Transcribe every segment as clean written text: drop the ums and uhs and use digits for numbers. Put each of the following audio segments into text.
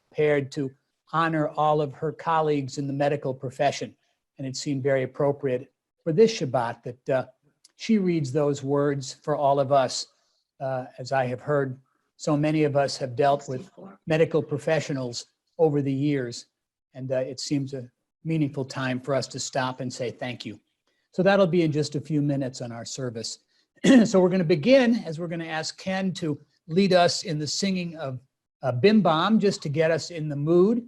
prepared to honor all of her colleagues in the medical profession. And it seemed very appropriate for this Shabbat that she reads those words for all of us. As I have heard, so many of us have dealt with medical professionals over the years, and it seems a meaningful time for us to stop and say thank you. So that'll be in just a few minutes on our service. So we're going to begin, as we're going to ask Ken to lead us in the singing of Bim Bam, just to get us in the mood.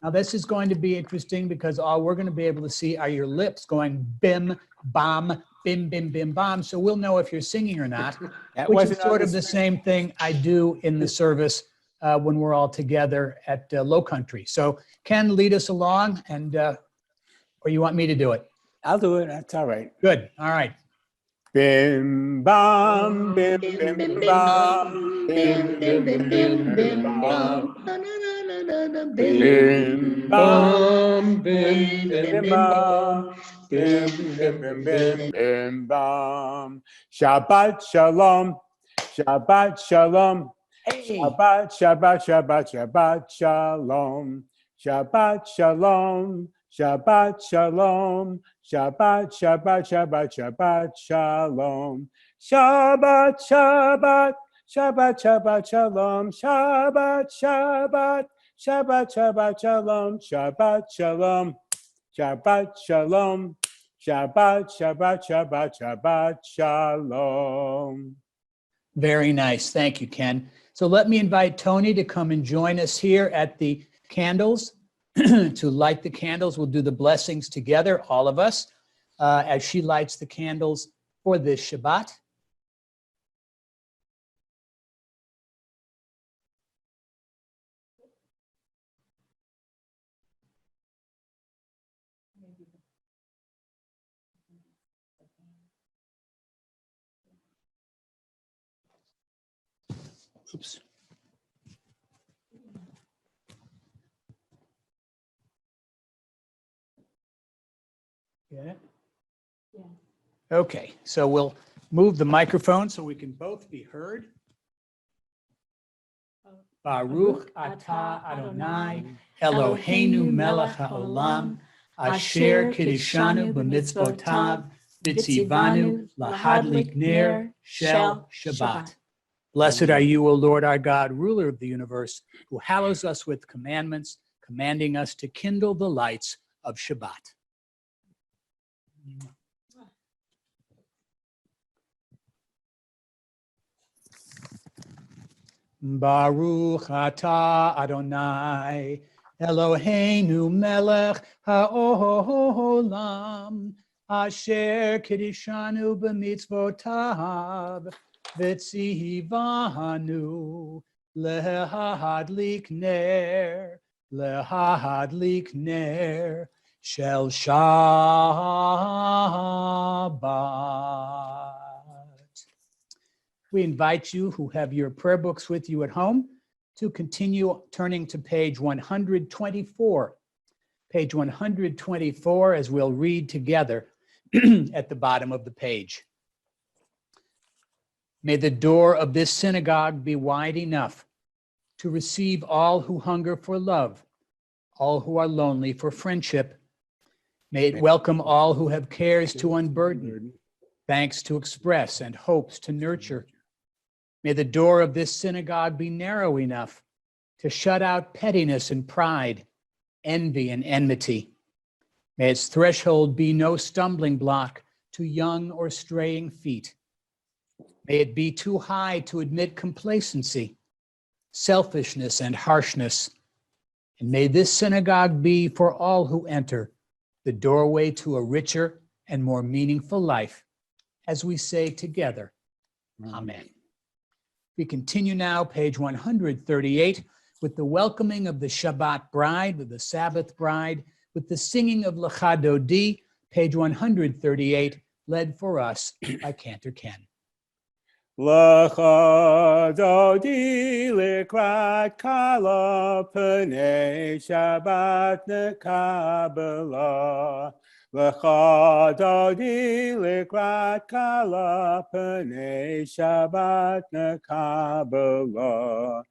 Now this is going to be interesting because all we're going to be able to see are your lips going bim, bam, bim, bim, bim, bam. So we'll know if you're singing or not, which is sort of the same thing I do in the service when we're all together at Low Country. So Ken, lead us along, and or you want me to do it? I'll do it. That's all right. Good. All right. Bim bam, bim bim bim bam, bim bim bim bim bim bam, bim bam, bim bim bam, bim bim bim bim bim bam. Shabbat shalom, Shabbat shalom, Shabbat Shabbat Shabbat Shabbat shalom, Shabbat shalom. Shabbat shalom, Shabbat Shabbat Shabbat Shabbat shalom, Shabbat Shabbat Shabbat Shabbat shalom, Shabbat Shabbat Shabbat Shabbat shalom, Shabbat shalom, Shabbat shalom, Shabbat Shabbat Shabbat Shabbat shalom. Very nice. Thank you, Ken. So let me invite Tony to come and join us here at the candles. To light the candles. We'll do the blessings together, all of us, as she lights the candles for this Shabbat. Oops. Get it? Yeah. Okay, so we'll move the microphone so we can both be heard. Baruch atah Adonai Eloheinu melech haolam asher kiddushanu b'mitzvotav v'tzivanu lahadlik ner shel Shabbat. Blessed are you, O Lord our God, ruler of the universe, who hallows us with commandments, commanding us to kindle the lights of Shabbat. Baruch atah Adonai Eloheinu melech haolam asher kiddushanu b'mitzvotav v'tzivanu lehadlik ner shel Shabbat. We invite you who have your prayer books with you at home to continue turning to page 124. Page 124, as we'll read together at the bottom of the page. May the door of this synagogue be wide enough to receive all who hunger for love, all who are lonely for friendship. May it welcome all who have cares to unburden, thanks to express, and hopes to nurture. May the door of this synagogue be narrow enough to shut out pettiness and pride, envy and enmity. May its threshold be no stumbling block to young or straying feet. May it be too high to admit complacency, selfishness, and harshness. And may this synagogue be for all who enter the doorway to a richer and more meaningful life, as we say together, Amen. We continue now, page 138, with the welcoming of the Shabbat bride, with the Sabbath bride, with the singing of Lecha Dodi, page 138, led for us by Cantor Ken. Lecha Dodi likrat kala p'nei Shabbat nekabela. Lecha Dodi likrat kala p'nei Shabbat nekabela.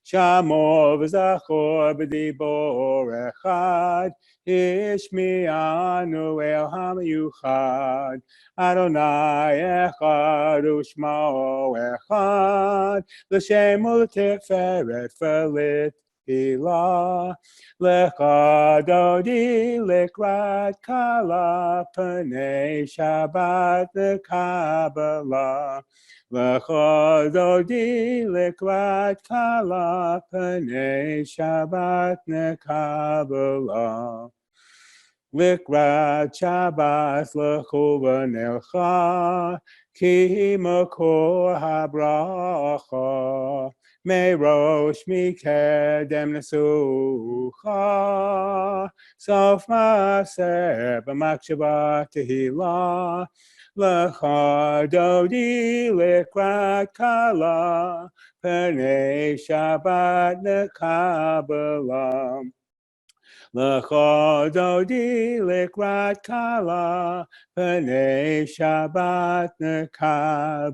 Shamo v'zachor b'dibor echad, Ishmi'anu el hamayuchad, Adonai echad u'shmo echad, L'shem u'teferet v'lit hilah, Lecha dodi likrat kala, P'nei Shabbat l'kabbalah. Lecha dodi likrat kala, P'nei Shabbat l'kabbalah. Likrat Shabbat lechu v'nelcha, Ki makor habracha, Merosh mikedem nesucha, Sof maser b'makshava tehillah, Lecha dodi likrat kala, P'nei Shabbat l'kabbalah. Lecha dodi likrat kala, P'nei Shabbat l'kabbalah.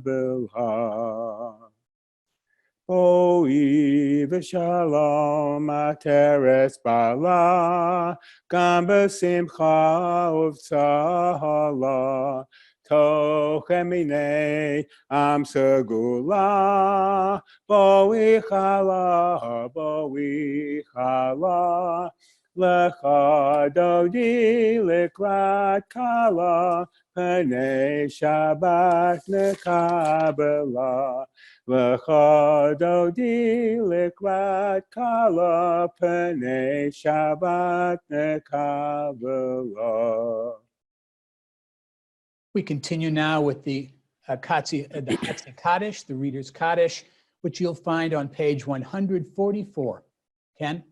Oi v'shalom ateres bala, Gam b'simcha uv'tzahala, Toch eminei am segula, Boi chala, Lecha dodi likrat kala, P'nei Shabbat l'kabbalah. Lecha dodi likrat kala, P'nei Shabbat l'kabbalah. We continue now with the Chatzi Kaddish, the Reader's Kaddish, which you'll find on page 144. Ken?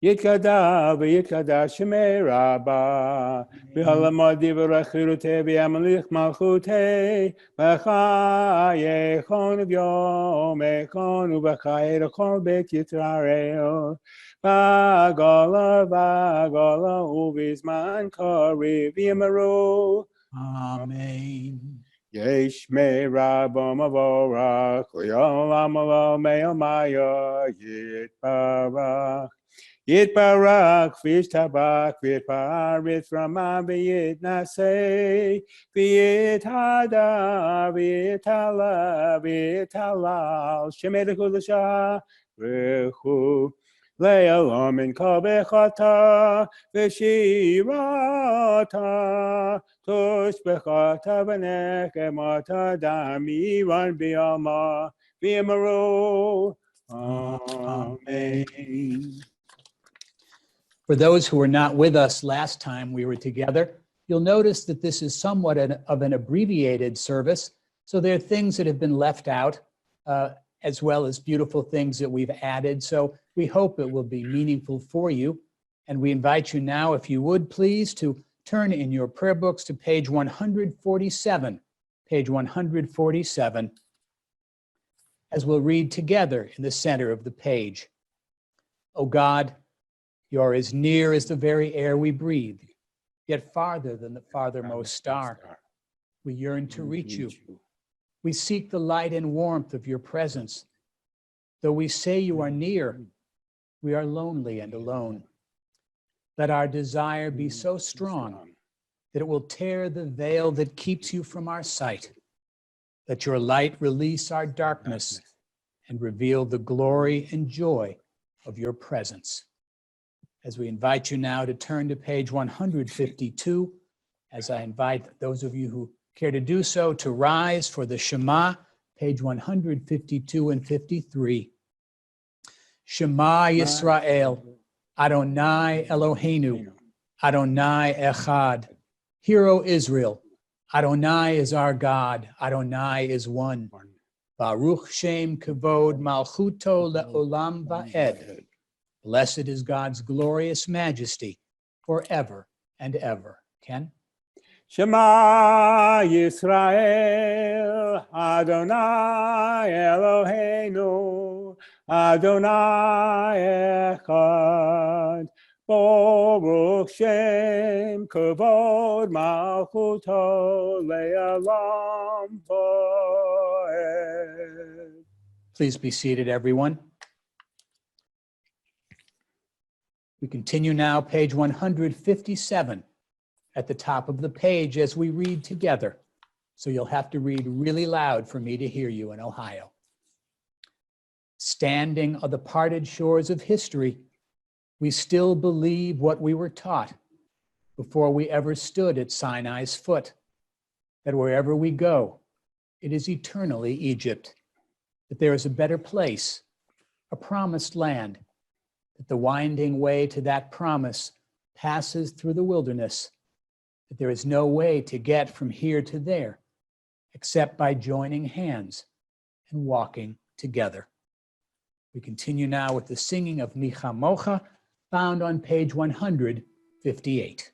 Yitkada v'yitkada shemei rabba, v'halamad divrei chirutei v'yamelich malchutei, v'chayechon v'yomechon uv'chayechon beit Yisrael, v'agola uv'izman kari v'yimaru. Amen. Yesh mei rabba mavorach, l'yolam alo me'el maya yitbarach. Yitbarach v'yishtabach v'yitparit Rama v'yitnaseh v'yithada v'yitala v'yitalal Shemei l'kulasha v'chu le'olam min kol bechata v'shirata tosh bechata v'nechemata damiran b'yama v'yimaru. Amen. For those who were not with us last time we were together, you'll notice that this is somewhat of an abbreviated service. So there are things that have been left out, as well as beautiful things that we've added. So we hope it will be meaningful for you. And we invite you now, if you would please, to turn in your prayer books to page 147, as we'll read together in the center of the page. O God, you're as near as the very air we breathe, yet farther than the farthermost star. We yearn to reach you. We seek the light and warmth of your presence. Though we say you are near, we are lonely and alone. Let our desire be so strong that it will tear the veil that keeps you from our sight. Let your light release our darkness and reveal the glory and joy of your presence. As we invite you now to turn to page 152, as I invite those of you who care to do so to rise for the Shema, page 152 and 53. Shema Yisrael, Adonai Eloheinu, Adonai Echad. Hear, O Israel, Adonai is our God, Adonai is one. Baruch Shem Kavod Malchuto Le'olam Va'ed. Blessed is God's glorious majesty forever and ever. Ken? Shema Yisrael, Adonai Eloheinu, Adonai Echad. Baruch Shem Kavod Malchuto Le'olam Va'ed. Please be seated, everyone. We continue now, page 157, at the top of the page as we read together. So you'll have to read really loud for me to hear you in Ohio. Standing on the parted shores of history, we still believe what we were taught before we ever stood at Sinai's foot, that wherever we go, it is eternally Egypt, that there is a better place, a promised land, that the winding way to that promise passes through the wilderness, that there is no way to get from here to there except by joining hands and walking together. We continue now with the singing of Mi Chamocha, found on page 158.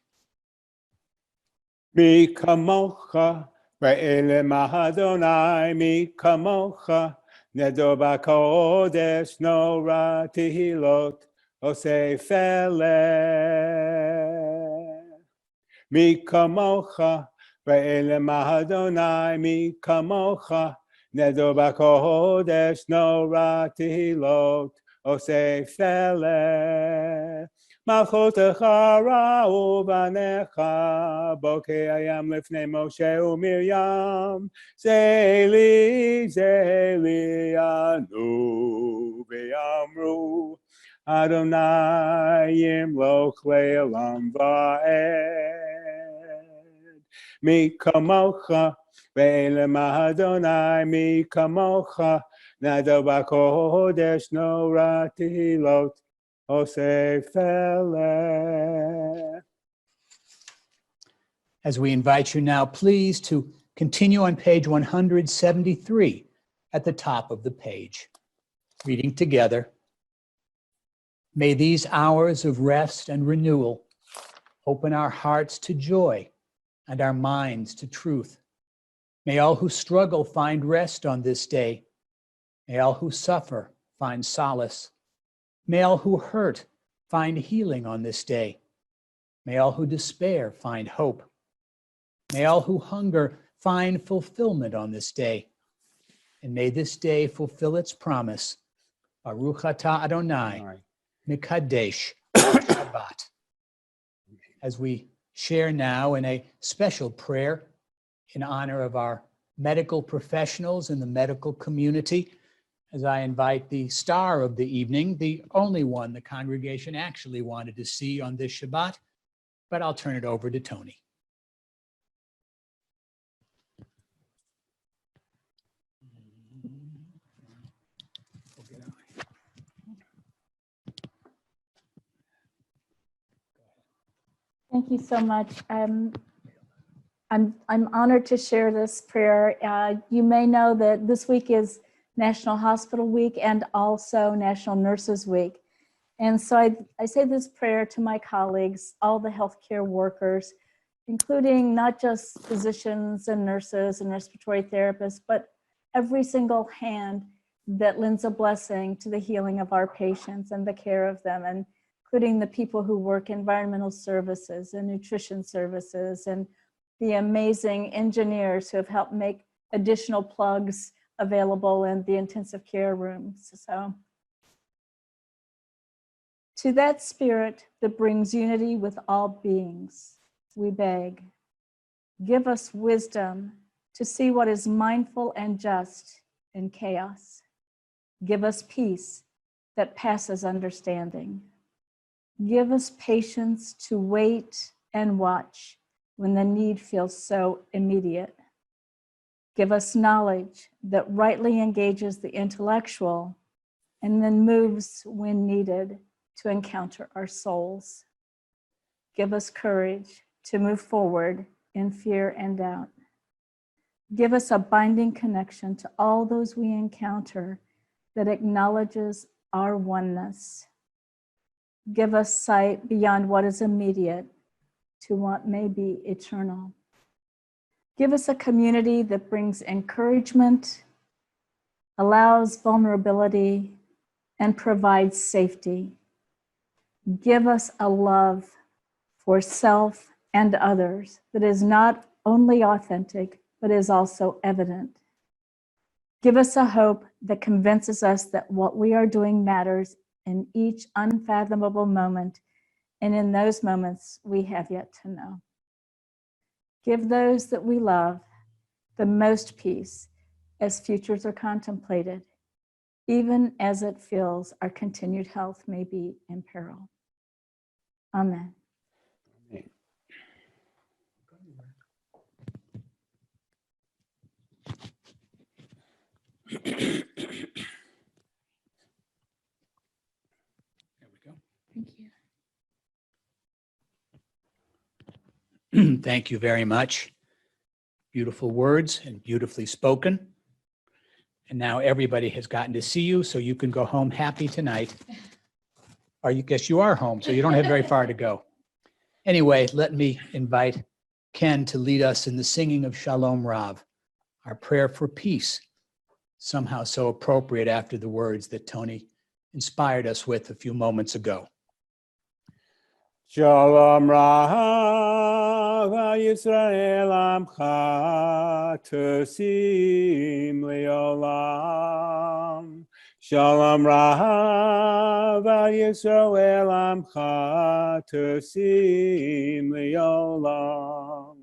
Mi kamocha, Re'ele Mahadonai, Mi kamocha, Nedo Bakodesh, Nora Tehilot, Ose Fele. Mi kamocha, Re'ele Mahadonai, Mi kamocha, Nedo Bakodesh, Nora Tehilot, Ose Fele. Malchotecha ra'u banecha, bokei hayam lifnei Moshe u'Miriam, Zeli, Zeli, anu v'yamru, Adonai yimloch le'olam va'ed. Mi kamocha, ve'elem Adonai, mi kamocha, nado b'kodesh nora tehilot, as we invite you now, please, to continue on page 173 at the top of the page. Reading together. May these hours of rest and renewal open our hearts to joy and our minds to truth. May all who struggle find rest on this day. May all who suffer find solace. May all who hurt find healing on this day. May all who despair find hope. May all who hunger find fulfillment on this day. And may this day fulfill its promise. Baruch atah Adonai, Mikadesh Shabbat. As we share now in a special prayer in honor of our medical professionals in the medical community, as I invite the star of the evening, the only one the congregation actually wanted to see on this Shabbat, but I'll turn it over to Tony. Thank you so much. I'm honored to share this prayer. You may know that this week is National Hospital Week and also National Nurses Week. And so I say this prayer to my colleagues, all the healthcare workers, including not just physicians and nurses and respiratory therapists, but every single hand that lends a blessing to the healing of our patients and the care of them, and including the people who work environmental services and nutrition services, and the amazing engineers who have helped make additional plugs available in the intensive care rooms. So, to that spirit that brings unity with all beings, we beg, give us wisdom to see what is mindful and just in chaos. Give us peace that passes understanding. Give us patience to wait and watch when the need feels so immediate. Give us knowledge that rightly engages the intellectual and then moves when needed to encounter our souls. Give us courage to move forward in fear and doubt. Give us a binding connection to all those we encounter that acknowledges our oneness. Give us sight beyond what is immediate to what may be eternal. Give us a community that brings encouragement, allows vulnerability, and provides safety. Give us a love for self and others that is not only authentic, but is also evident. Give us a hope that convinces us that what we are doing matters in each unfathomable moment, and in those moments we have yet to know. Give those that we love the most peace as futures are contemplated, even as it feels our continued health may be in peril. Amen. There we go. Thank you. Thank you very much. Beautiful words and beautifully spoken. And now everybody has gotten to see you, so you can go home happy tonight. Or you guess you are home, so you don't have very far to go. Anyway, let me invite Ken to lead us in the singing of Shalom Rav, our prayer for peace, somehow so appropriate after the words that Tony inspired us with a few moments ago. Shalom Rav Yisrael Amcha Tosim Leolam. Shalom Rav Yisrael Amcha Tosim Leolam.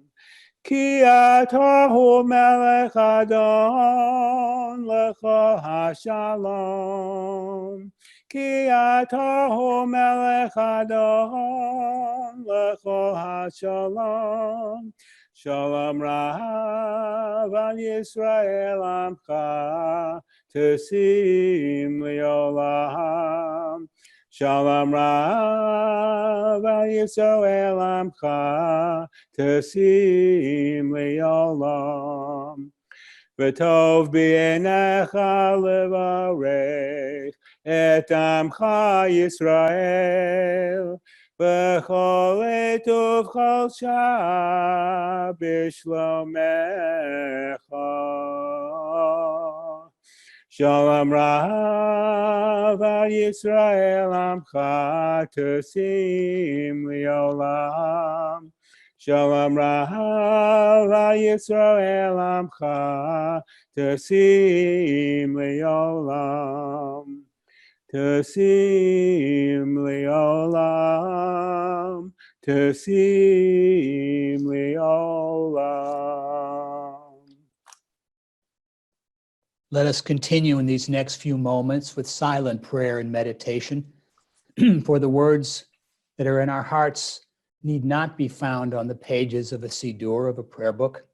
Ki atahu melech adon lecha hashalom. Ki atahu melech adon lecha hashalom. Shalom Rav al Yisrael amcha tosim leolam. Shalom Rav al Yisrael amcha tosim leolam. V'tov b'einecha levarech et amcha Yisrael v'chol etuv chol shah b'shlomecha. Shalom Rav al Yisrael amcha tosim leolam. Shalom Rav al Yisrael amcha tosim leolam. Tosim leolam. Tosim leolam. Let us continue in these next few moments with silent prayer and meditation, for the words that are in our hearts need not be found on the pages of a siddur, of a prayer book.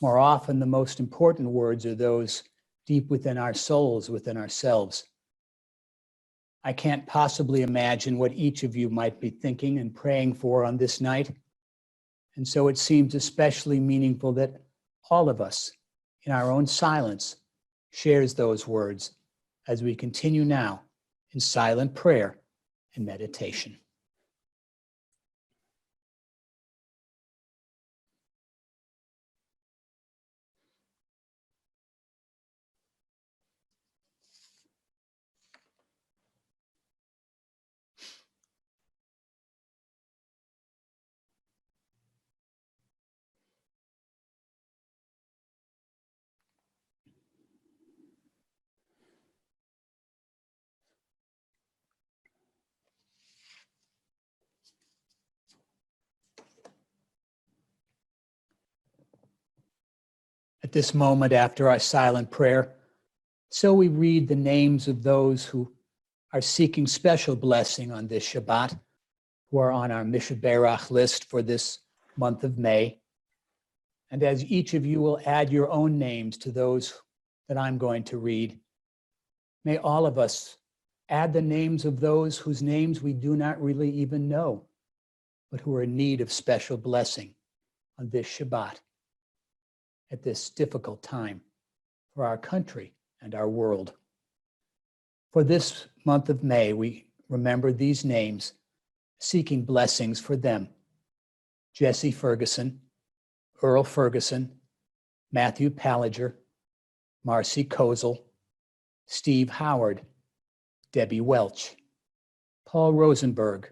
More often, the most important words are those deep within our souls, within ourselves. I can't possibly imagine what each of you might be thinking and praying for on this night. And so it seems especially meaningful that all of us, in our own silence, shares those words as we continue now in silent prayer and meditation. At this moment after our silent prayer, so we read the names of those who are seeking special blessing on this Shabbat, who are on our Mishaberach list for this month of May. And as each of you will add your own names to those that I'm going to read, may all of us add the names of those whose names we do not really even know, but who are in need of special blessing on this Shabbat, at this difficult time for our country and our world. For this month of May, we remember these names, seeking blessings for them: Jesse Ferguson, Earl Ferguson, Matthew Palager, Marcy Kozel, Steve Howard, Debbie Welch, Paul Rosenberg,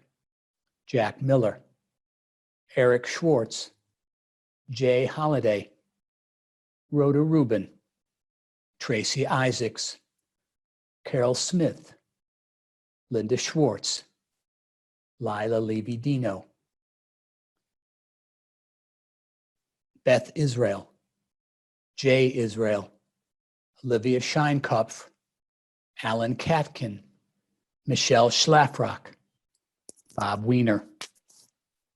Jack Miller, Eric Schwartz, Jay Holliday, Rhoda Rubin, Tracy Isaacs, Carol Smith, Linda Schwartz, Lila Levy-Dino, Beth Israel, Jay Israel, Olivia Scheinkopf, Alan Katkin, Michelle Schlafrock, Bob Wiener,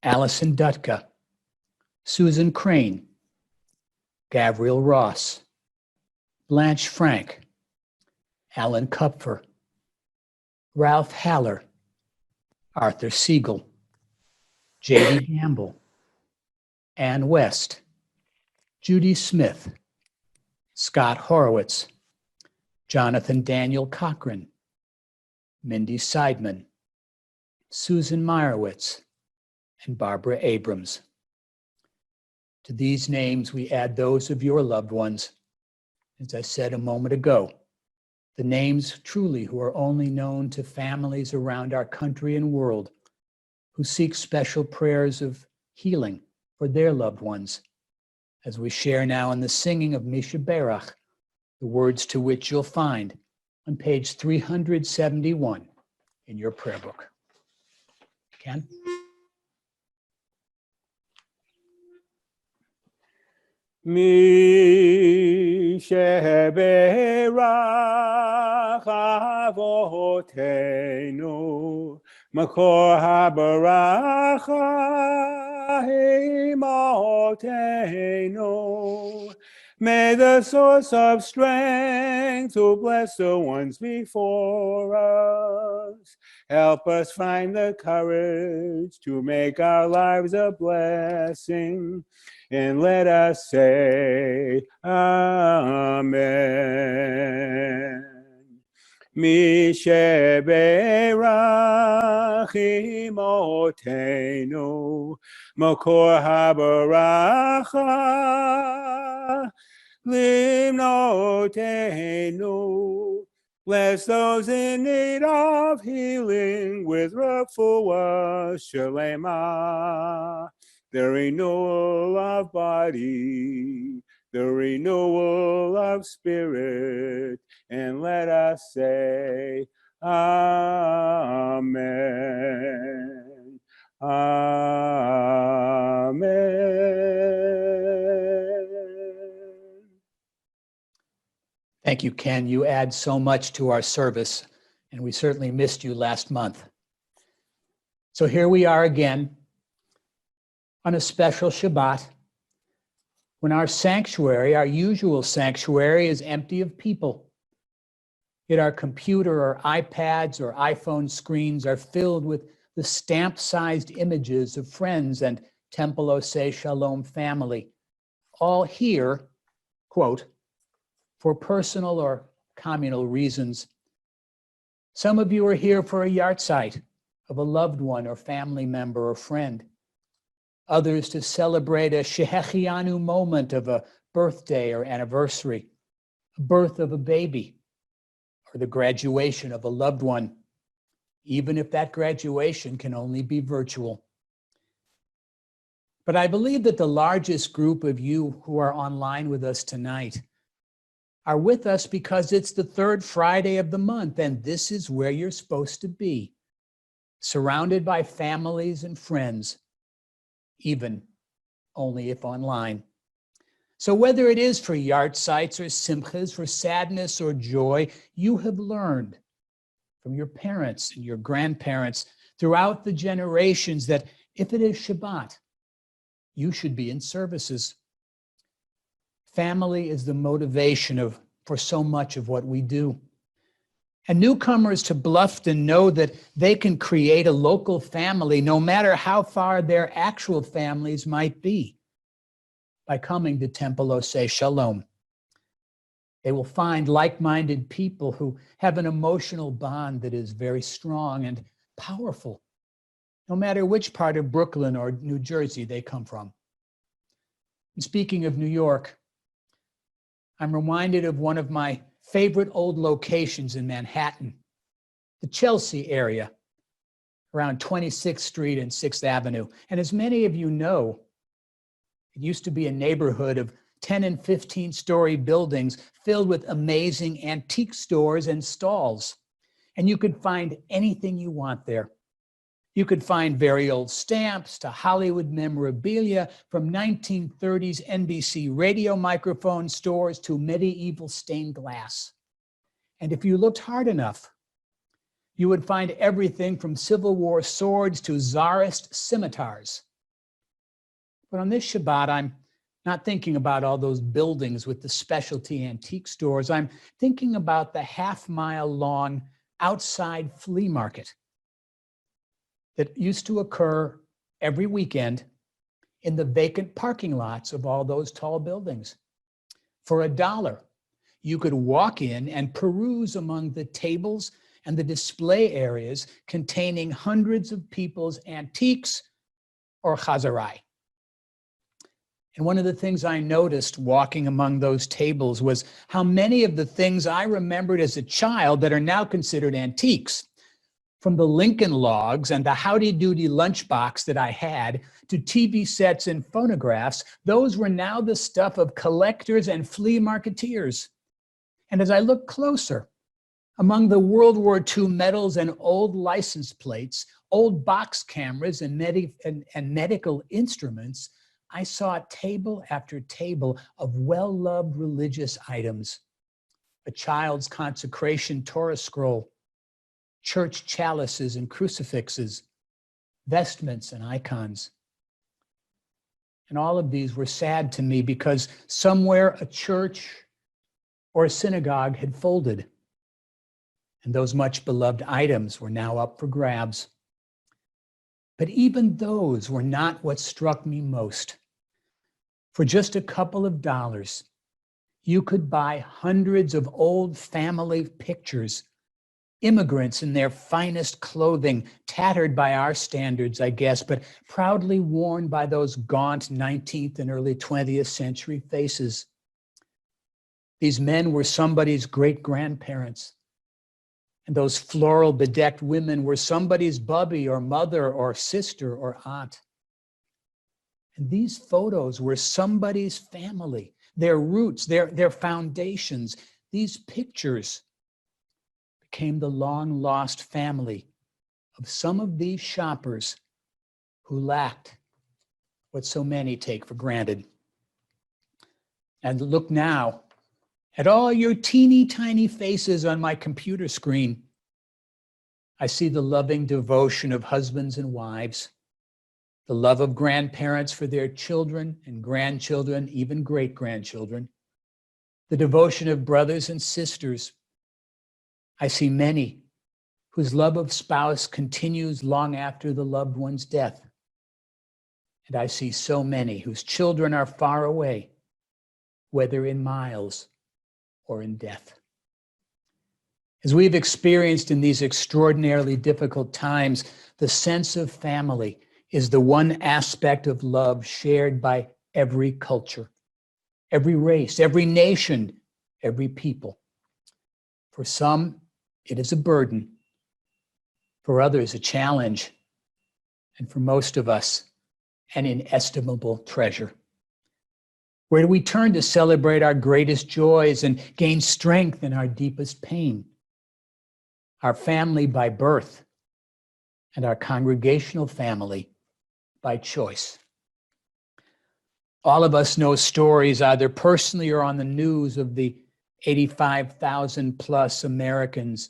Allison Dutka, Susan Crane, Gabriel Ross, Blanche Frank, Alan Kupfer, Ralph Haller, Arthur Siegel, J.D. Gamble, Ann West, Judy Smith, Scott Horowitz, Jonathan Daniel Cochran, Mindy Seidman, Susan Meyerowitz, and Barbara Abrams. To these names, we add those of your loved ones. As I said a moment ago, the names truly who are only known to families around our country and world who seek special prayers of healing for their loved ones, as we share now in the singing of Misha Berach, the words to which you'll find on page 371 in your prayer book. Ken? Mi sheberach avotenu makor habaracha imotenu. May the source of strength who bless the ones before us help us find the courage to make our lives a blessing. And let us say, Amen. Mi sheberach imotenu makor habaracha limnotenu. Bless those in need of healing with refuah shalema, the renewal of body, the renewal of spirit, and let us say, Amen. Amen. Thank you, Ken. You add so much to our service, and we certainly missed you last month. So here we are again on a special Shabbat, when our sanctuary, our usual sanctuary, is empty of people. Yet our computer or iPads or iPhone screens are filled with the stamp-sized images of friends and Temple Oseh Shalom family, all here, quote, for personal or communal reasons. Some of you are here for a yahrzeit of a loved one or family member or friend. Others to celebrate a shehechianu moment of a birthday or anniversary, a birth of a baby, or the graduation of a loved one, even if that graduation can only be virtual. But I believe that the largest group of you who are online with us tonight are with us because it's the third Friday of the month, and this is where you're supposed to be, surrounded by families and friends, even only if online. So whether it is for yahrzeits or simchas, for sadness or joy, you have learned from your parents and your grandparents throughout the generations that if it is Shabbat, you should be in services. Family is the motivation for so much of what we do. And newcomers to Bluffton know that they can create a local family no matter how far their actual families might be by coming to Temple Oseh Shalom. They will find like-minded people who have an emotional bond that is very strong and powerful, no matter which part of Brooklyn or New Jersey they come from. And speaking of New York, I'm reminded of one of my favorite old locations in Manhattan, the Chelsea area, around 26th Street and 6th Avenue. And as many of you know, it used to be a neighborhood of 10 and 15-story buildings filled with amazing antique stores and stalls. And you could find anything you want there. You could find very old stamps to Hollywood memorabilia, from 1930s NBC radio microphone stores to medieval stained glass. And if you looked hard enough, you would find everything from Civil War swords to Tsarist scimitars. But on this Shabbat, I'm not thinking about all those buildings with the specialty antique stores. I'm thinking about the half-mile-long outside flea market that used to occur every weekend in the vacant parking lots of all those tall buildings. For $1, you could walk in and peruse among the tables and the display areas containing hundreds of people's antiques or chazarai. And one of the things I noticed walking among those tables was how many of the things I remembered as a child that are now considered antiques, from the Lincoln logs and the howdy-doody lunchbox that I had to TV sets and phonographs, those were now the stuff of collectors and flea marketeers. And as I looked closer, among the World War II medals and old license plates, old box cameras and medical instruments, I saw table after table of well-loved religious items: a child's consecration Torah scroll, church chalices and crucifixes, vestments and icons. And all of these were sad to me because somewhere a church or a synagogue had folded, and those much beloved items were now up for grabs. But even those were not what struck me most. For just a couple of dollars, you could buy hundreds of old family pictures, immigrants in their finest clothing, tattered by our standards, I guess, but proudly worn by those gaunt 19th and early 20th century faces. These men were somebody's great-grandparents, and those floral bedecked women were somebody's bubby or mother or sister or aunt. And these photos were somebody's family, their roots, their foundations. These pictures became the long-lost family of some of these shoppers who lacked what so many take for granted. And look now at all your teeny tiny faces on my computer screen. I see the loving devotion of husbands and wives, the love of grandparents for their children and grandchildren, even great-grandchildren, the devotion of brothers and sisters. I see many whose love of spouse continues long after the loved one's death. And I see so many whose children are far away, whether in miles or in death. As we've experienced in these extraordinarily difficult times, the sense of family is the one aspect of love shared by every culture, every race, every nation, every people. For some, it is a burden. For others, a challenge. And for most of us, an inestimable treasure. Where do we turn to celebrate our greatest joys and gain strength in our deepest pain? Our family by birth and our congregational family by choice. All of us know stories, either personally or on the news, of the 85,000 plus Americans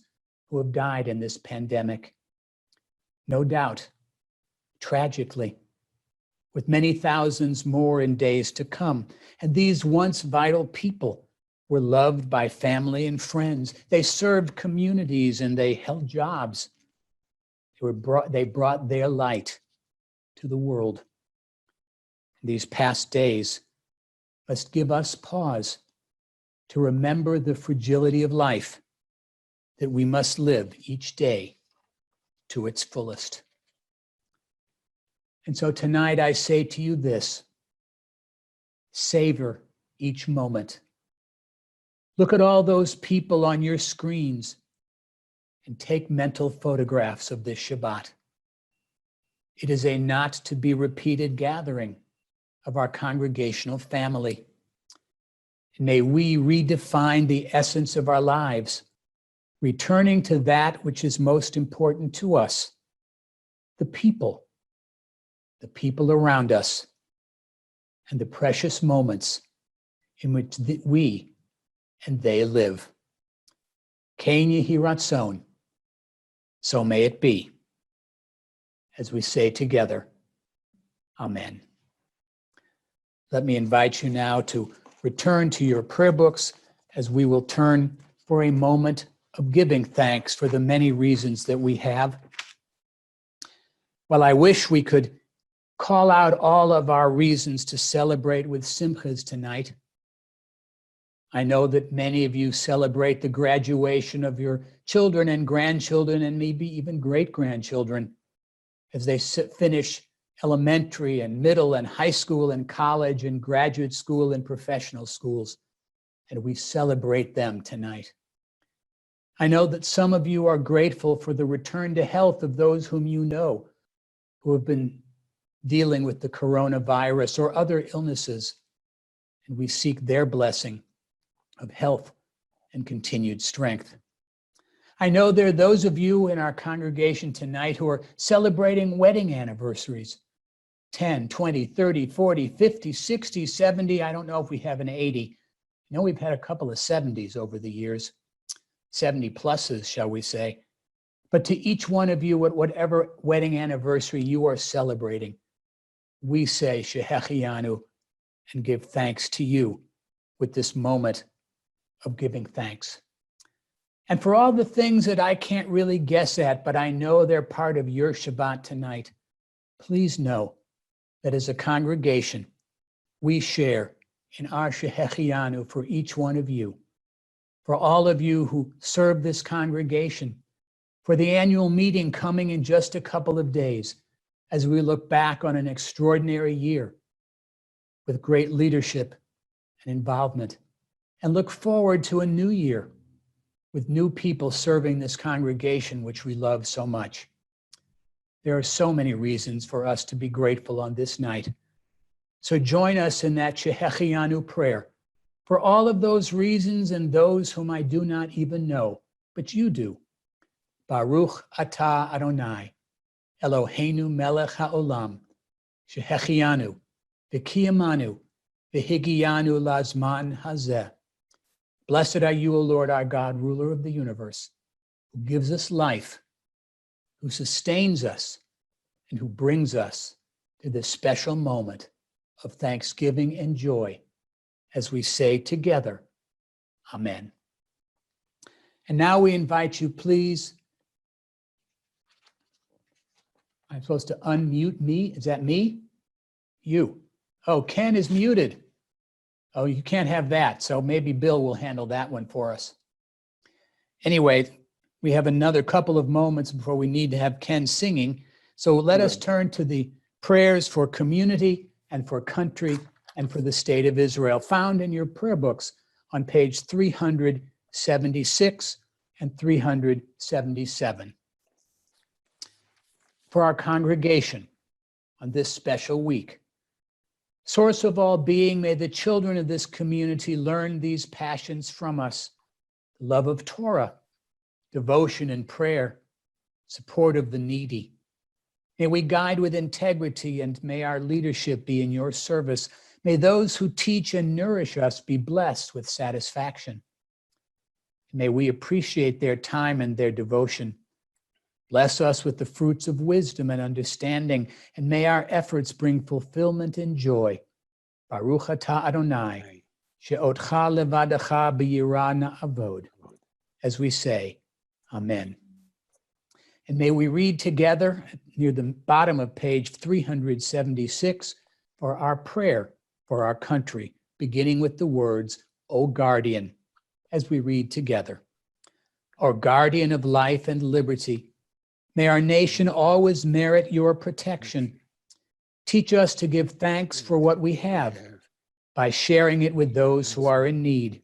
who have died in this pandemic. No doubt, tragically, with many thousands more in days to come. And these once vital people were loved by family and friends. They served communities and they held jobs. They brought their light to the world. These past days must give us pause to remember the fragility of life, that we must live each day to its fullest. And so tonight I say to you this: savor each moment. Look at all those people on your screens and take mental photographs of this Shabbat. It is a not to be repeated gathering of our congregational family. May we redefine the essence of our lives, returning to that which is most important to us, the people around us, and the precious moments in which we and they live. Ken yehi ratzon, so may it be. As we say together, Amen. Let me invite you now to return to your prayer books as we will turn for a moment of giving thanks for the many reasons that we have. Well, I wish we could call out all of our reasons to celebrate with simchas tonight. I know that many of you celebrate the graduation of your children and grandchildren and maybe even great-grandchildren as they finish elementary and middle and high school and college and graduate school and professional schools, and we celebrate them tonight. I know that some of you are grateful for the return to health of those whom you know who have been dealing with the coronavirus or other illnesses, and we seek their blessing of health and continued strength. I know there are those of you in our congregation tonight who are celebrating wedding anniversaries, 10, 20, 30, 40, 50, 60, 70. I don't know if we have an 80. I know we've had a couple of 70s over the years, 70 pluses, shall we say. But to each one of you at whatever wedding anniversary you are celebrating, we say Shehechianu and give thanks to you with this moment of giving thanks. And for all the things that I can't really guess at, but I know they're part of your Shabbat tonight, please know that as a congregation, we share in our Shehechianu for each one of you, for all of you who serve this congregation, for the annual meeting coming in just a couple of days, as we look back on an extraordinary year with great leadership and involvement, and look forward to a new year with new people serving this congregation, which we love so much. There are so many reasons for us to be grateful on this night. So join us in that Shehechianu prayer for all of those reasons and those whom I do not even know, but you do. Baruch atah Adonai, Eloheinu melech haolam, Shehechianu, v'kiyamanu, v'higiyanu lazman hazeh. Blessed are you, O Lord our God, ruler of the universe, who gives us life, who sustains us, and who brings us to this special moment of thanksgiving and joy as we say together, Amen. And now we invite you, please. I'm supposed to unmute me. Is that me? You. Oh, Ken is muted. Oh, you can't have that. So maybe Bill will handle that one for us. Anyway, we have another couple of moments before we need to have Ken singing. So let us turn to the prayers for community and for country and for the state of Israel, found in your prayer books on page 376 and 377. For our congregation on this special week. Source of all being, may the children of this community learn these passions from us: love of Torah, devotion and prayer, support of the needy. May we guide with integrity, and may our leadership be in your service. May those who teach and nourish us be blessed with satisfaction. May we appreciate their time and their devotion. Bless us with the fruits of wisdom and understanding, and may our efforts bring fulfillment and joy. Baruch atah Adonai, she'otcha levadecha b'yirah na'avod. As we say, Amen. And may we read together near the bottom of page 376 for our prayer for our country, beginning with the words, O guardian, as we read together. O guardian of life and liberty, may our nation always merit your protection. Teach us to give thanks for what we have by sharing it with those who are in need.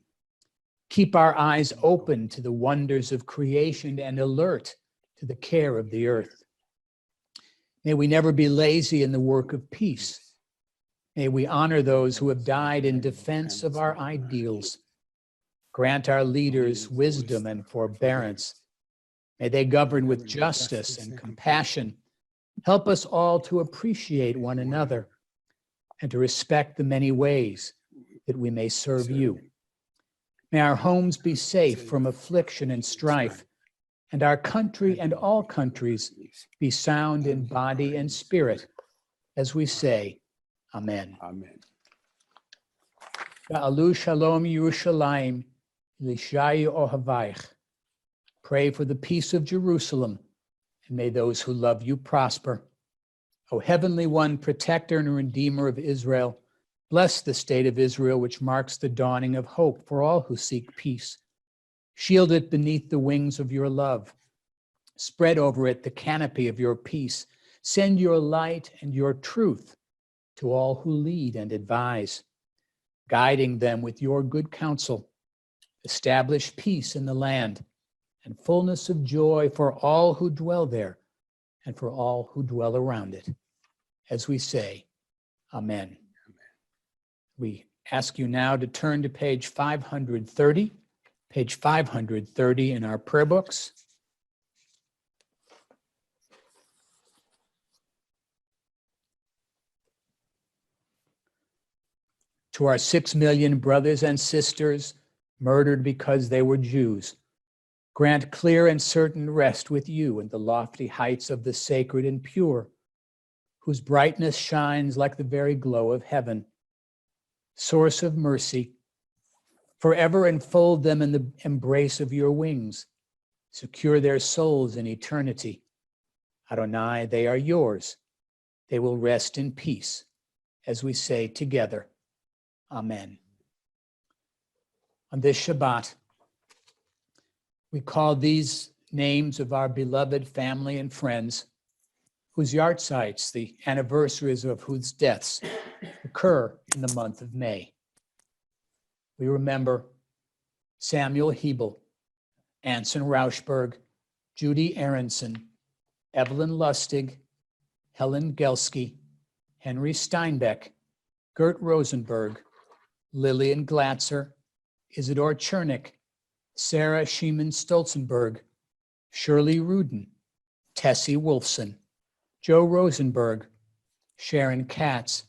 Keep our eyes open to the wonders of creation and alert to the care of the earth. May we never be lazy in the work of peace. May we honor those who have died in defense of our ideals. Grant our leaders wisdom and forbearance. May they govern with justice and compassion. Help us all to appreciate one another and to respect the many ways that we may serve you. May our homes be safe from affliction and strife, and our country and all countries be sound in body and spirit, as we say, Amen. Amen. Ga'alu shalom Yerushalayim, lishayu ohavayich. Pray for the peace of Jerusalem, and may those who love you prosper. O Heavenly One, protector and redeemer of Israel, bless the state of Israel, which marks the dawning of hope for all who seek peace. Shield it beneath the wings of your love. Spread over it the canopy of your peace. Send your light and your truth to all who lead and advise, guiding them with your good counsel. Establish peace in the land and fullness of joy for all who dwell there and for all who dwell around it. As we say, Amen. We ask you now to turn to page 530 in our prayer books. To our 6 million brothers and sisters murdered because they were Jews, grant clear and certain rest with you in the lofty heights of the sacred and pure, whose brightness shines like the very glow of heaven. Source of mercy, forever enfold them in the embrace of your wings. Secure their souls in eternity. Adonai, they are yours. They will rest in peace, as we say together, Amen. On this Shabbat, we call these names of our beloved family and friends, whose yahrzeits, the anniversaries of whose deaths, occur in the month of May. We remember Samuel Hebel, Anson Rauschberg, Judy Aronson, Evelyn Lustig, Helen Gelsky, Henry Steinbeck, Gert Rosenberg, Lillian Glatzer, Isidore Chernick, Sarah Schiemann Stolzenberg, Shirley Rudin, Tessie Wolfson, Joe Rosenberg, Sharon Katz,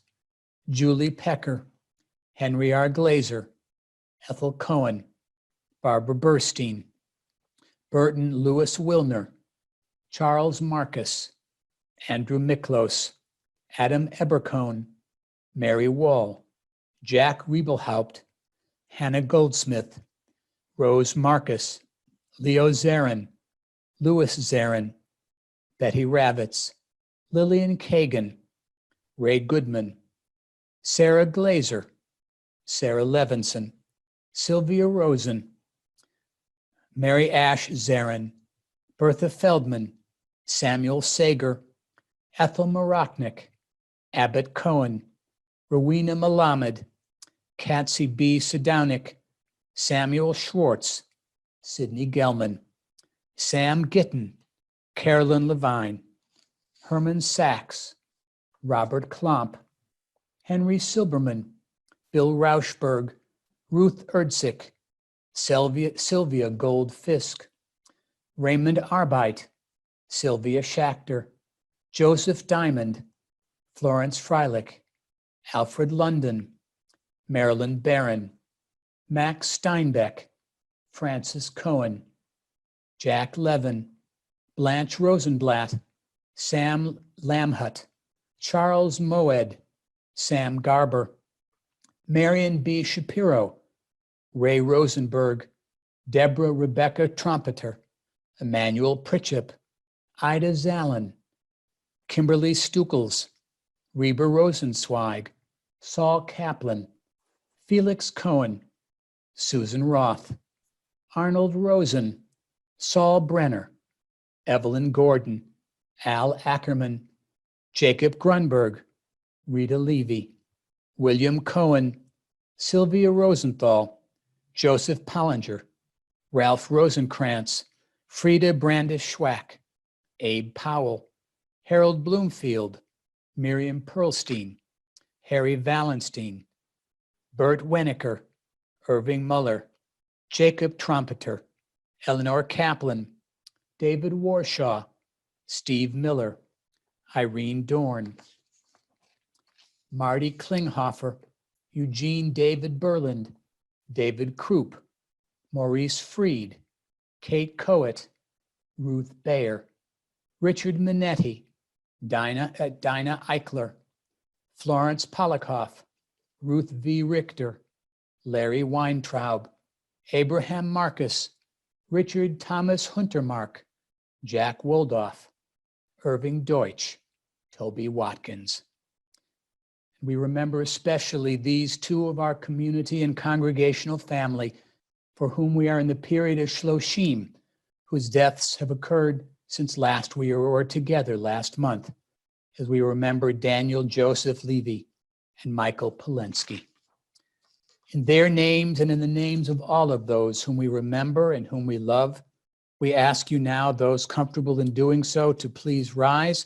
Julie Pecker, Henry R. Glazer, Ethel Cohen, Barbara Burstein, Burton Lewis Wilner, Charles Marcus, Andrew Miklos, Adam Eberkone, Mary Wall, Jack Riebelhaupt, Hannah Goldsmith, Rose Marcus, Leo Zarin, Louis Zarin, Betty Ravitz, Lillian Kagan, Ray Goodman, Sarah Glazer, Sarah Levinson, Sylvia Rosen, Mary Ash Zarin, Bertha Feldman, Samuel Sager, Ethel Marachnik, Abbott Cohen, Rowena Malamed, Katsy B. Sedownik, Samuel Schwartz, Sidney Gelman, Sam Gittin, Carolyn Levine, Herman Sachs, Robert Klomp, Henry Silberman, Bill Rauschberg, Ruth Erdzik, Sylvia Gold Fisk, Raymond Arbeit, Sylvia Schachter, Joseph Diamond, Florence Freilich, Alfred London, Marilyn Barron, Max Steinbeck, Francis Cohen, Jack Levin, Blanche Rosenblatt, Sam Lamhut, Charles Moed, Sam Garber, Marion B. Shapiro, Ray Rosenberg, Deborah Rebecca Trumpeter, Emmanuel Pritchett, Ida Zallen, Kimberly Stukels, Reba Rosenzweig, Saul Kaplan, Felix Cohen, Susan Roth, Arnold Rosen, Saul Brenner, Evelyn Gordon, Al Ackerman, Jacob Grunberg, Rita Levy, William Cohen, Sylvia Rosenthal, Joseph Pollinger, Ralph Rosenkrantz, Frida Brandish Schwack, Abe Powell, Harold Bloomfield, Miriam Pearlstein, Harry Wallenstein, Bert Weniker, Irving Muller, Jacob Trumpeter, Eleanor Kaplan, David Warshaw, Steve Miller, Irene Dorn, Marty Klinghoffer, Eugene David Berland, David Krupp, Maurice Freed, Kate Coet, Ruth Bayer, Richard Minetti, Dinah Eichler, Florence Polikoff, Ruth V. Richter, Larry Weintraub, Abraham Marcus, Richard Thomas Huntermark, Jack Woldoff, Irving Deutsch, Toby Watkins. We remember especially these two of our community and congregational family for whom we are in the period of Shloshim, whose deaths have occurred since last we were together last month, as we remember Daniel Joseph Levy and Michael Polensky. In their names and in the names of all of those whom we remember and whom we love, we ask you now, those comfortable in doing so, to please rise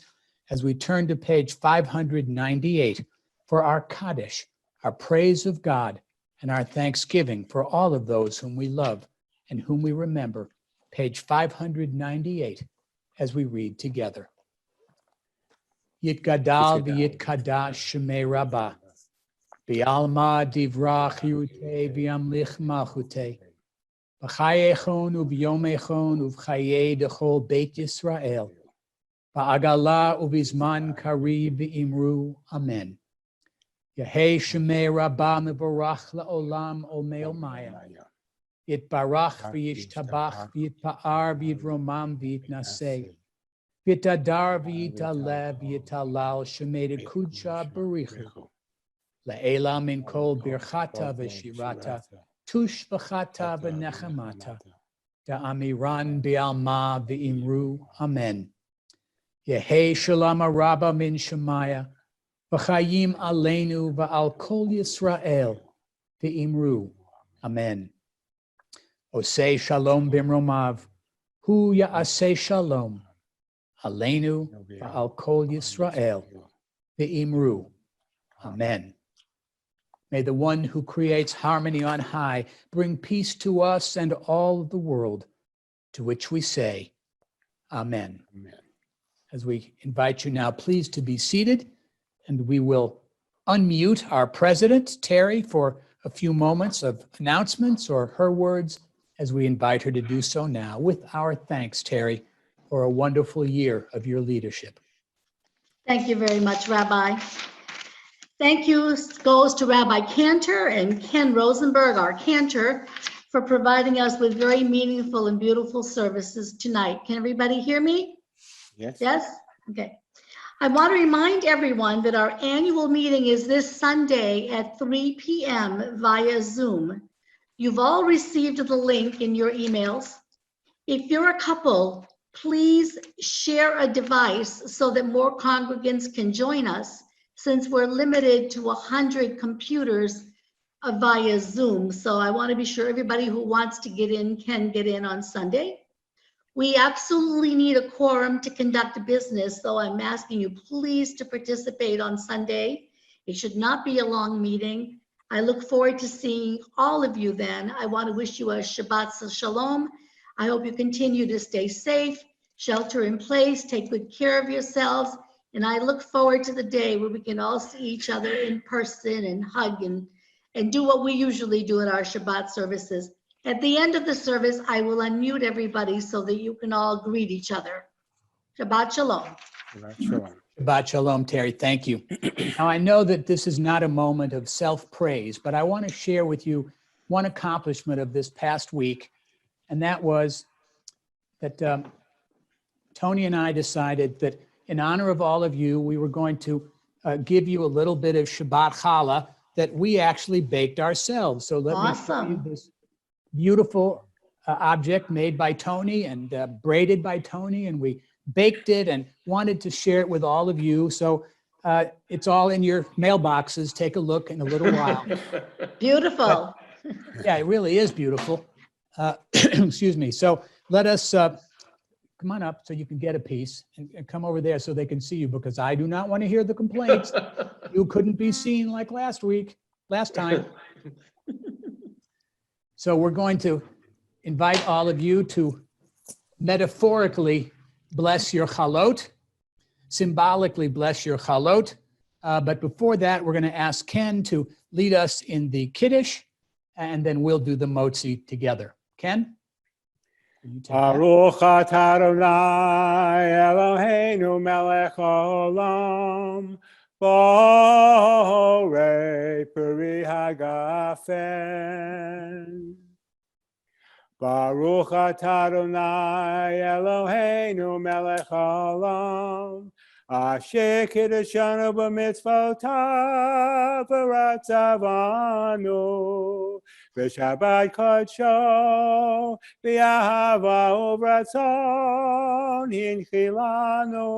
as we turn to page 598 for our Kaddish, our praise of God, and our thanksgiving for all of those whom we love and whom we remember. Page 598, as we read together. Yitgadal v'yitkadash shemei Rabbah, v'alma divrach yirutei v'yamlich malchutei, v'chayechon u'v'yomechon u'v'chayei dechol Beit Yisrael, v'agala u'v'zman kari v'imru, Amen. Yehei shemei Rabbah mevorach la'olam olmei olmaya. Yitbarach v'yishtabach v'yitpa'ar v'yitromam v'yitnaseh. V'yitadar v'yitalev v'yitalal shemei kudsha barichu. Le'ela min kol birchata v'shirata. Tush v'chata v'nechamata. Da'amiran bi'alma v'imru. Amen. Yehei shalom rabba min shemaya. V'chayim aleinu v'al kol Yisrael v'imru. Amen. Osei shalom bimromav, hu ya'aseh shalom, aleinu v'al kol Yisrael v'imru. Amen. May the one who creates harmony on high bring peace to us and all of the world, to which we say, Amen. Amen. As we invite you now, please to be seated, and we will unmute our president, Terry, for a few moments of announcements or her words as we invite her to do so now, with our thanks, Terry, for a wonderful year of your leadership. Thank you very much, Rabbi. Thank you goes to Rabbi Cantor and Ken Rosenberg, our cantor, for providing us with very meaningful and beautiful services tonight. Can everybody hear me? Yes. Yes? Okay. I want to remind everyone that our annual meeting is this Sunday at 3 p.m. via Zoom. You've all received the link in your emails. If you're a couple, please share a device so that more congregants can join us, since we're limited to 100 computers via Zoom. So I want to be sure everybody who wants to get in can get in on Sunday. We absolutely need a quorum to conduct business, so I'm asking you please to participate on Sunday. It should not be a long meeting. I look forward to seeing all of you then. I want to wish you a Shabbat Shalom. I hope you continue to stay safe, shelter in place, take good care of yourselves, and I look forward to the day where we can all see each other in person and hug and do what we usually do at our Shabbat services. At the end of the service, I will unmute everybody so that you can all greet each other. Shabbat Shalom. Shabbat shalom. Shabbat shalom, Terry. Thank you. Now, I know that this is not a moment of self-praise, but I want to share with you one accomplishment of this past week, and that was that Tony and I decided that in honor of all of you, we were going to give you a little bit of Shabbat challah that we actually baked ourselves. So let me show you Awesome. this beautiful object made by Tony and braided by Tony, and we baked it and wanted to share it with all of you. So it's all in your mailboxes. Take a look in a little while. Beautiful. Yeah, it really is beautiful. Excuse me. So let us come on up so you can get a piece and come over there so they can see you, because I do not want to hear the complaints. You couldn't be seen like last time. So we're going to invite all of you to metaphorically bless your chalot, symbolically bless your chalot. But before that, we're going to ask Ken to lead us in the Kiddush, and then we'll do the motzi together. Ken? Will you take that? Baruch atah Adonai Eloheinu melech haolam borei peri hagafen. Baruch atah Adonai Eloheinu melech haolam asher kiddushanu b'mitzvotav v'ratzavanu v'shabbat kodsho v'yahava uvratzon hinchilanu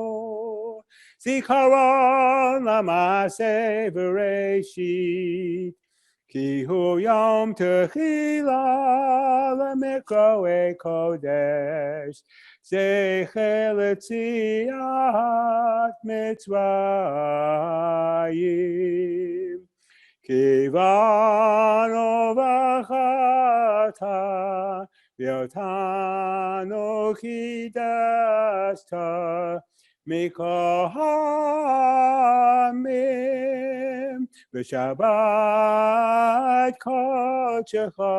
zikaron l'maseh v'reishit ki hu yom techila l'mikroe kodesh zecher l'tziat mitzrayim kivanu v'chata v'yotanu kidashta mikol ha'amim v'shabbat kodshecha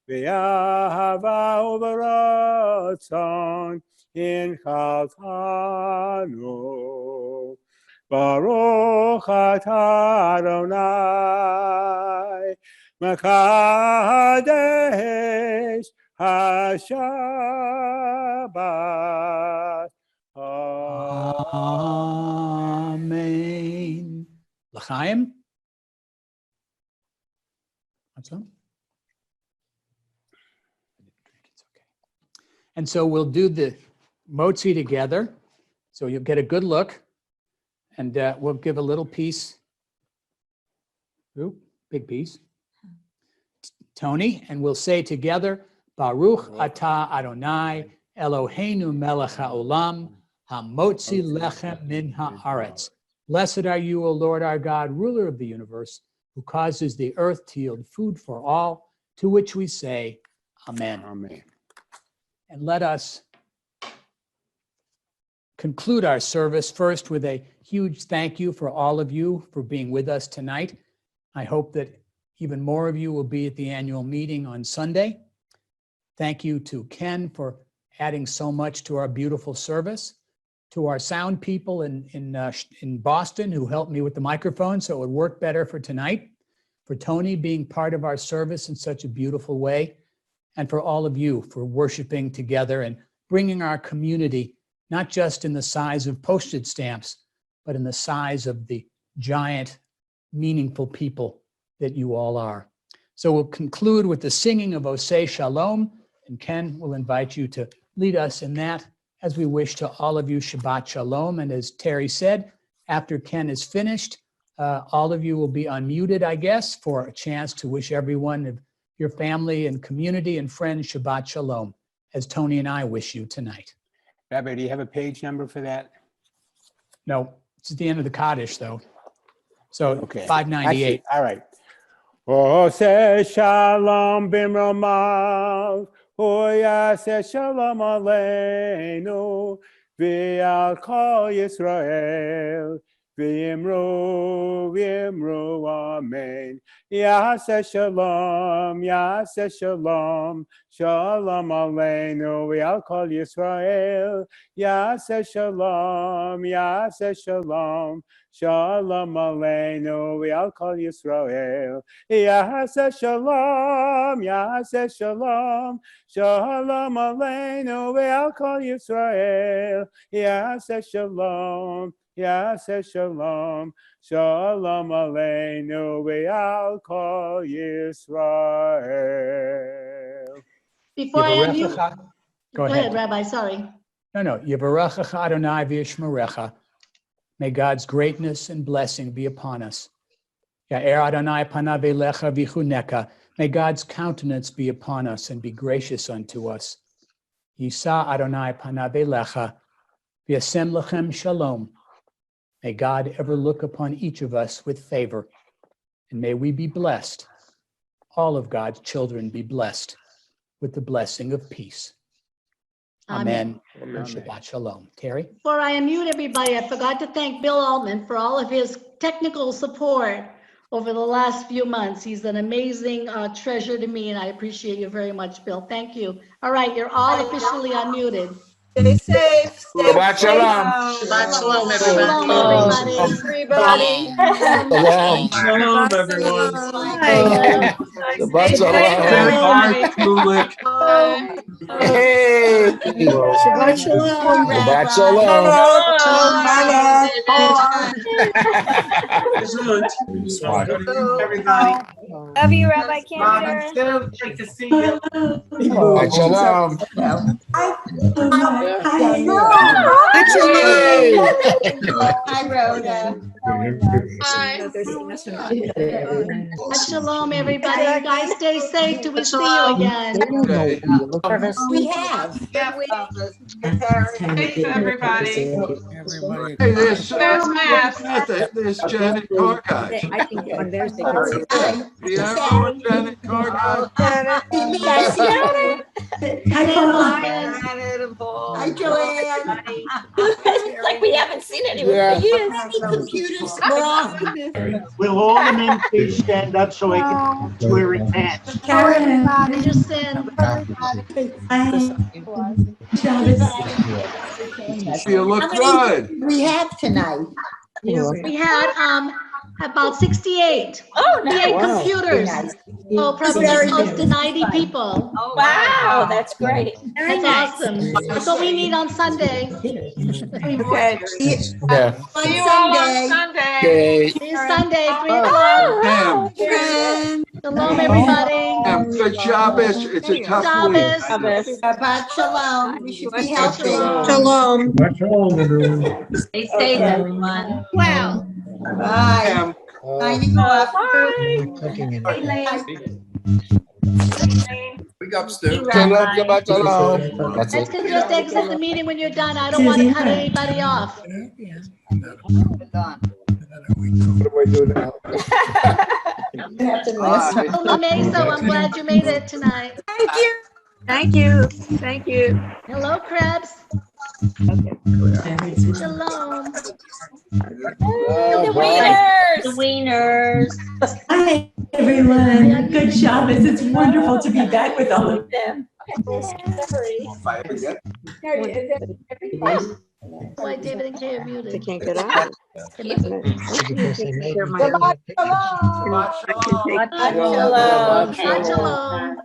v'yahava uvratzon hinchaltanu. Baruch atah Adonai mekadesh hashabbat. Amen. L'chaim? What's up? It's okay. And so we'll do the motzi together. So you'll get a good look, and we'll give a little piece. Ooh, big piece. Tony, and we'll say together, Baruch atah Adonai Eloheinu melech haolam hamotzi lechem min haaretz. Blessed are you, O Lord our God, ruler of the universe, who causes the earth to yield food for all, to which we say, Amen. Amen. And let us conclude our service first with a huge thank you for all of you for being with us tonight. I hope that even more of you will be at the annual meeting on Sunday. Thank you to Ken for adding so much to our beautiful service, to our sound people in Boston who helped me with the microphone so it would work better for tonight, for Tony being part of our service in such a beautiful way, and for all of you for worshiping together and bringing our community, not just in the size of postage stamps, but in the size of the giant, meaningful people that you all are. So we'll conclude with the singing of Oseh Shalom, and Ken will invite you to lead us in that as we wish to all of you Shabbat Shalom. And as Terry said, after Ken is finished, all of you will be unmuted, I guess, for a chance to wish everyone of your family and community and friends Shabbat Shalom, as Tony and I wish you tonight. Rabbi, do you have a page number for that? No, it's at the end of the Kaddish, though. So Okay. 598. Actually, all right. Oseh shalom bimromav, Oyaseh shalom aleinu, v'al kol Yisrael, v'yimru amen. Yaseh shalom, shalom aleinu, v'al kol Yisrael, Yaseh shalom, shalom aleinu, v'al kol Yisrael. Yaseh shalom, shalom aleinu, v'al kol Yisrael. Yaseh shalom, shalom aleinu, v'al kol Yisrael. Before I end you, Yevarechecha- go ahead, Rabbi, sorry. No. Yevarechecha Adonai v'yishmerecha. May God's greatness and blessing be upon us. Ya'er Adonai panav elecha v'chuneka. May God's countenance be upon us and be gracious unto us. Yisa Adonai panav elecha, v'yasem lechem shalom. May God ever look upon each of us with favor, and may we be blessed. All of God's children be blessed with the blessing of peace. Amen. Amen. And Shabbat Shalom. Terry? Before I unmute everybody, I forgot to thank Bill Altman for all of his technical support over the last few months. He's an amazing treasure to me, and I appreciate you very much, Bill. Thank you. All right, you're all officially unmuted. Stay safe. Stay Shabbat safe. shalom. Shabbat shalom, Shalom, everybody. everybody. Shalom. Shalom, everyone. Shabbat shalom. Hey. Shabbat shalom. Shabbat shalom. Everybody. Love you, Rabbi Cantor. Great to see you. Shabbat shalom. Hi, Rhoda. Shalom, everybody. You guys stay safe till we see you again. We have. Thanks, everybody. Hey, there's Janet Cargotch. I think on theirs they can see it. Yeah, Janet Cargotch. Hi, Joanne. Like we haven't seen anyone for years. Computers, we're on. Will all the men please stand up so I can swear in pants? Just send. You look good. We have tonight. We had about 68. Oh, 68 nice. computers. So probably close to 90 people. Oh, wow, that's great. That's awesome. That's what we need on Sunday. Okay. Yeah. On Sunday. Okay. See you Sunday, 3 o'clock. Damn. Shalom, everybody. Damn. Good Shabbos. It's a tough week. Shabbos. Shabbat shalom. We should be healthy. Shalom. Stay safe, everyone. Wow. Bye. Damn. Signing off. Big up, Stu. Shalom, Shabbat shalom. That's Let's it. just exit the meeting when you're done. I don't want to cut anybody off. What do I do now? Hello, Mesa. I'm glad you made it tonight. Thank you. Thank you. Thank you. Hello, Krebs. Shalom. The wieners. The wieners. Hi, everyone. Good Shabbos. It's wonderful to be back with all of Them. Why David and Kay are muted. They can't get out. Shabbat Shalom.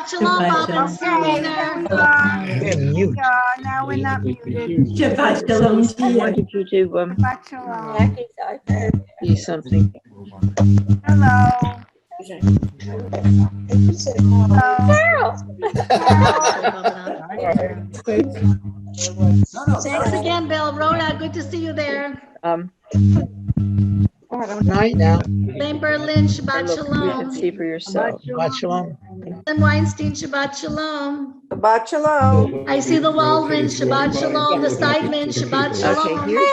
shalom, Bob and Serena. Now we're not muted. Shabbat shalom to you. What did you do? Jackie's out there. Do something. Carol. Thanks again, Bill. Rhoda, good to see you there. Night now. Lane Berlin, Shabbat Look, you can Shalom. see for yourself. Lynn Weinstein, Shabbat Shalom. Shabbat shalom. I see the Waldman, Shabbat Shalom. The Seidman, Shabbat Okay, Shalom. here's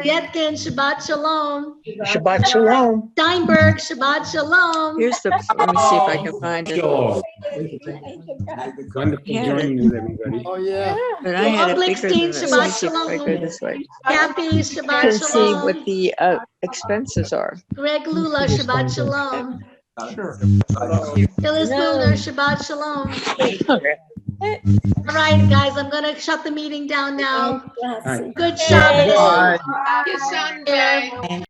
Yetkin, Shabbat Shalom. Shabbat shalom. Steinberg, Shabbat Shalom. let me see if I can find it. Wonderful Yeah. joining with everybody. Oh, yeah. But I had it bigger than Blickstein, this. Let me Shabbat see if I shalom. go this way. Kathy, You Shabbat can see Shalom. what the expenses are. Greg Lula, Shabbat Shalom. Sure. Phyllis Milner, Shabbat Shalom. All right, guys, I'm going to shut the meeting down now. Good Shabbos. Good Sunday.